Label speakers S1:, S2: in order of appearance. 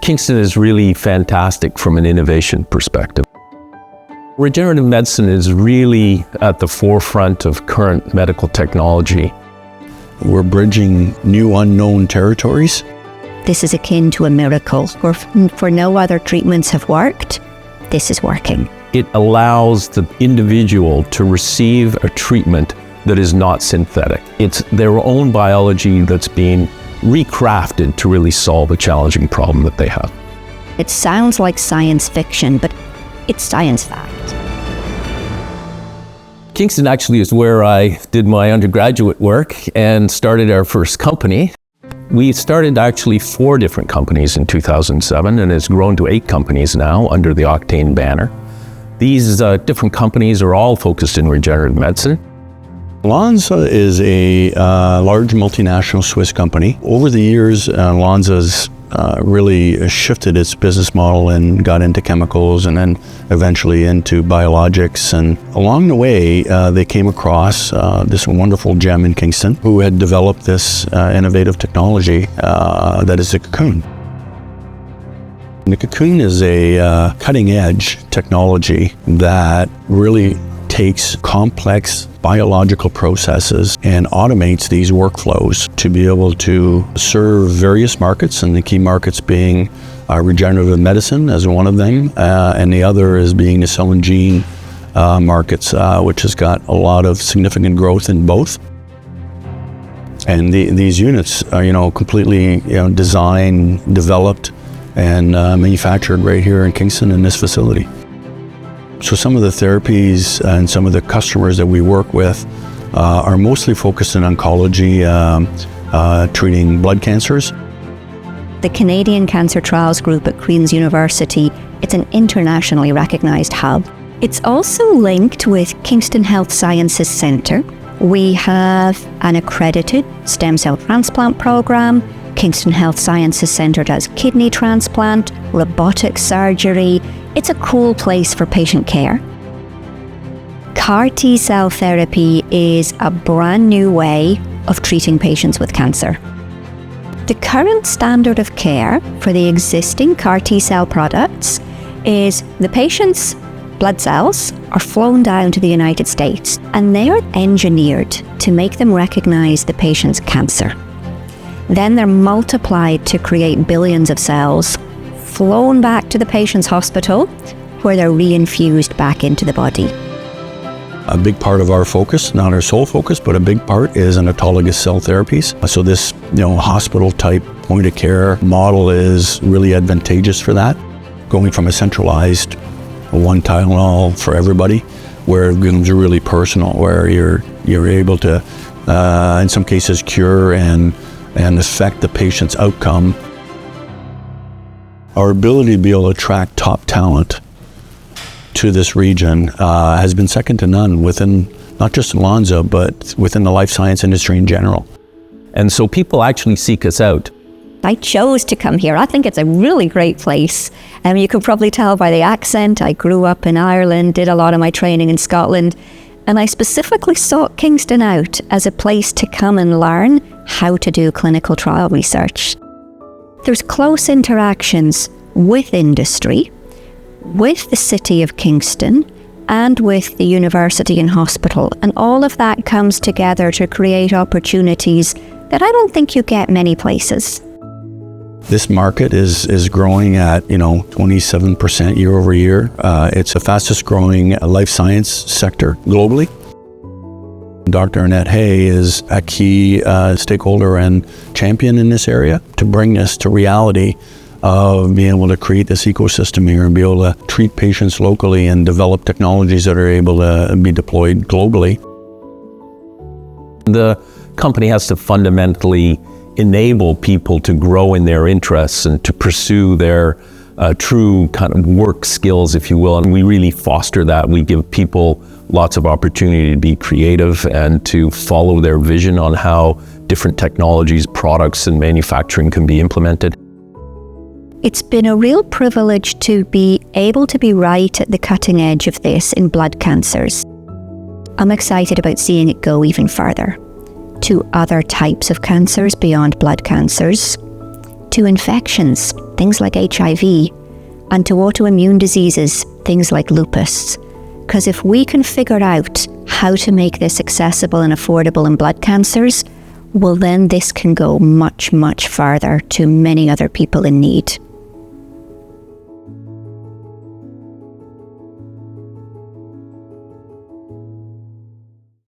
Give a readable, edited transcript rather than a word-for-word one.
S1: Kingston is really fantastic from an innovation perspective. Regenerative medicine is really at the forefront of current medical technology.
S2: We're bridging new unknown territories.
S3: This is akin to a miracle. For no other treatments have worked, this is working.
S1: It allows the individual to receive a treatment that is not synthetic. It's their own biology that's being recrafted to really solve a challenging problem that they have.
S3: It sounds like science fiction, but it's science fact.
S1: Kingston actually is where I did my undergraduate work and started our first company. We started actually 4 different companies in 2007, and it's grown to 8 companies now under the Octane banner. These different companies are all focused in regenerative medicine.
S2: Lonza is a large multinational Swiss company. Over the years, Lonza's really shifted its business model and got into chemicals and then eventually into biologics. And along the way, they came across this wonderful gem in Kingston who had developed this innovative technology that is a cocoon. And the cocoon is a cutting-edge technology that really takes complex biological processes and automates these workflows to be able to serve various markets, and the key markets being regenerative medicine as one of them, and the other is being the cell and gene markets, which has got a lot of significant growth in both. And these units are, completely, designed, developed, and manufactured right here in Kingston in this facility. So some of the therapies and some of the customers that we work with are mostly focused in oncology, treating blood cancers.
S3: The Canadian Cancer Trials Group at Queen's University, it's an internationally recognized hub. It's also linked with Kingston Health Sciences Centre. We have an accredited stem cell transplant program. Kingston Health Sciences Centre does kidney transplant, robotic surgery. It's a cool place for patient care. CAR T-cell therapy is a brand new way of treating patients with cancer. The current standard of care for the existing CAR T-cell products is the patient's blood cells are flown down to the United States and they are engineered to make them recognize the patient's cancer. Then they're multiplied to create billions of cells, flown back to the patient's hospital, where they're reinfused back into the body.
S2: A big part of our focus, not our sole focus, but a big part is an autologous cell therapies. So this, hospital type point of care model is really advantageous for that. Going from a centralized one Tylenol for everybody, where it becomes really personal, where you're able to, in some cases, cure and affect the patient's outcome. Our ability to be able to attract top talent to this region has been second to none within, not just Lonza, but within the life science industry in general.
S1: And so people actually seek us out.
S3: I chose to come here. I think it's a really great place. You can probably tell by the accent. I grew up in Ireland, did a lot of my training in Scotland, and I specifically sought Kingston out as a place to come and learn how to do clinical trial research. There's close interactions with industry, with the city of Kingston, and with the university and hospital. And all of that comes together to create opportunities that I don't think you get many places.
S2: This market is growing at 27% year over year. It's the fastest growing life science sector globally. Dr. Annette Hay is a key stakeholder and champion in this area to bring this to reality of being able to create this ecosystem here and be able to treat patients locally and develop technologies that are able to be deployed globally.
S1: The company has to fundamentally enable people to grow in their interests and to pursue their true kind of work skills, if you will. And we really foster that. We give people lots of opportunity to be creative and to follow their vision on how different technologies, products, and manufacturing can be implemented.
S3: It's been a real privilege to be able to be right at the cutting edge of this in blood cancers. I'm excited about seeing it go even further to other types of cancers beyond blood cancers, to infections, things like HIV, and to autoimmune diseases, things like lupus. Because if we can figure out how to make this accessible and affordable in blood cancers, well, then this can go much, much farther to many other people in need.